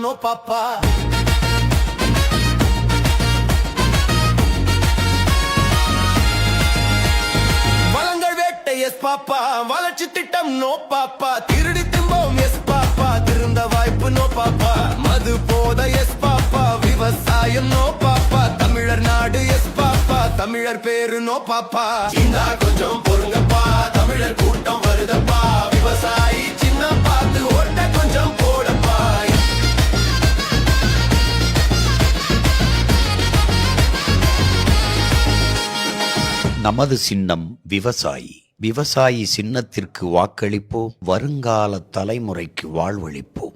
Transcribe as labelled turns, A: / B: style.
A: No papa. வளங்கள் வேட்டை yes papa, வளர்ச்சி திட்டம் நோ பாப்பா, திருடி திம்போம் எஸ் பாப்பா, திருந்த வாய்ப்பு நோ பாப்பா, மது போத எஸ் பாப்பா, விவசாயம் நோ பாப்பா, தமிழர் நாடு எஸ் பாப்பா, தமிழர் பேரு நோ பாப்பா. இந்தா கொஞ்சம் பொறுங்கப்பா, தமிழர் கூட்டம் வருதப்பா, விவசாயி சின்ன பார்த்து ஓட்ட கொஞ்சம் போடப்பா.
B: நமது சின்னம் விவசாயி. விவசாயி சின்னத்திற்கு வாக்களிப்போம், வருங்கால தலைமுறைக்கு வாழ்வளிப்போம்.